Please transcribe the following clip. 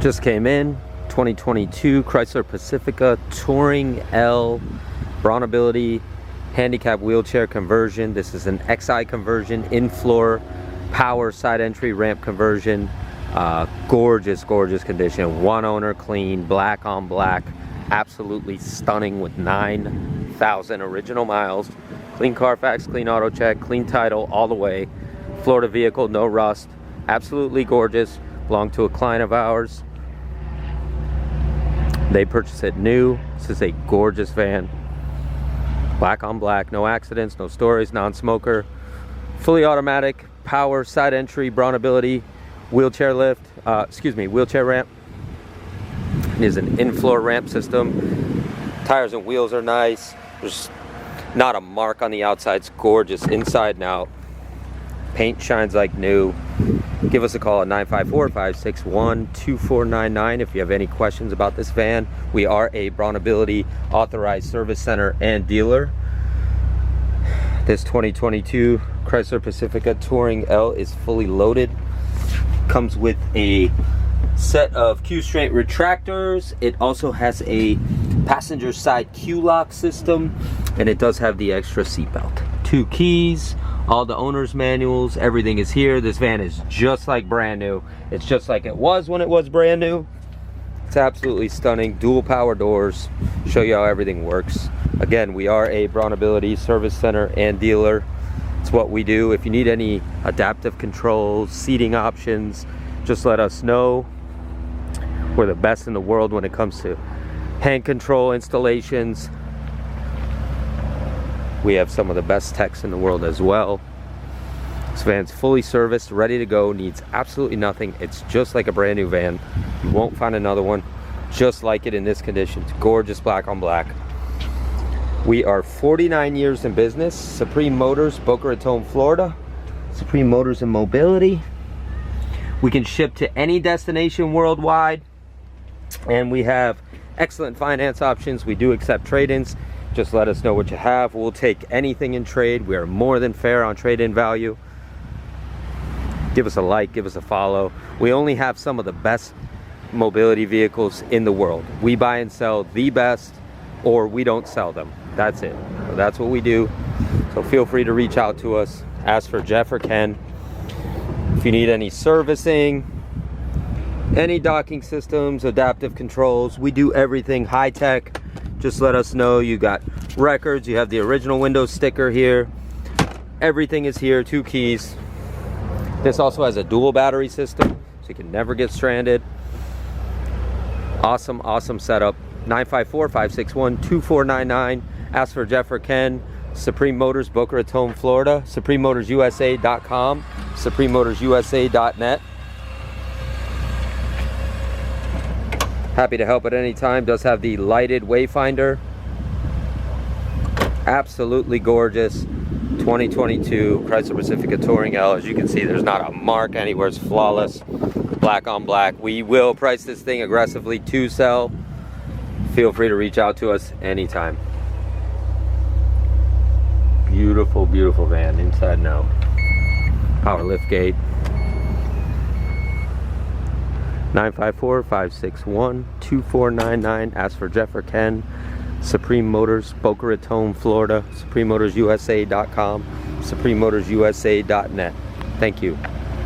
Just came in, 2022 Chrysler Pacifica Touring L Braunability Handicap wheelchair conversion. This is an XI conversion, in-floor power side entry ramp conversion. Gorgeous condition. One owner, clean, black on black, absolutely stunning with 9,000 original miles. Clean Carfax, clean auto check, clean title all the way. Florida vehicle, no rust. Absolutely gorgeous. Belonged to a client of ours. They purchased it new. This is a gorgeous van. Black on black, no accidents, no stories, non-smoker. Fully automatic, power, side entry, Braunability, wheelchair lift, wheelchair ramp. It is an in-floor ramp system. Tires and wheels are nice. There's not a mark on the outside. It's gorgeous inside and out. Paint shines like new. Give us a call at 954-561-2499 if you have any questions about this van. We are a Braunability authorized service center and dealer. This 2022 Chrysler Pacifica Touring L is fully loaded. Comes with a set of Q-straight retractors. It also has a passenger side Q-lock system, and it does have the extra seatbelt. 2 keys. All the owner's manuals, everything is here. This van is just like brand new. It's just like it was when it was brand new. It's absolutely stunning. Dual power doors. Show you how everything works. Again, we are a Braunability service center and dealer. It's what we do. If you need any adaptive controls, seating options, just let us know. We're the best in the world when it comes to hand control installations. We have some of the best techs in the world as well. This van's fully serviced, ready to go, needs absolutely nothing. It's just like a brand new van. You won't find another one just like it in this condition. It's gorgeous black on black. We are 49 years in business. Supreme Motors, Boca Raton, Florida. Supreme Motors and Mobility. We can ship to any destination worldwide. And we have excellent finance options. We do accept trade-ins. Just let us know what you have. We'll take anything in trade. We are more than fair on trade-in value. Give us a like, give us a follow. We only have some of the best mobility vehicles in the world. We buy and sell the best, or we don't sell them. That's it. So that's what we do. So feel free to reach out to us. Ask for Jeff or Ken. If you need any servicing, any docking systems, adaptive controls, we do everything high-tech. Just let us know. You got records, you have the original Windows sticker here. Everything is here, 2 keys. This also has a dual battery system, so you can never get stranded. Awesome setup. 954-561-2499. Ask for Jeff or Ken. Supreme Motors, Boca Raton, Florida. SupremeMotorsUSA.com. SupremeMotorsUSA.net. Happy to help at any time. Does have the lighted wayfinder. Absolutely gorgeous 2022 Chrysler Pacifica Touring L. As you can see, there's not a mark anywhere. It's flawless. Black on black. We will price this thing aggressively to sell. Feel free to reach out to us anytime. Beautiful van inside and out. Power lift gate. 954-561-2499. Ask for Jeff or Ken. Supreme Motors, Boca Raton, Florida. SupremeMotorsUSA.com. SupremeMotorsUSA.net. Thank you.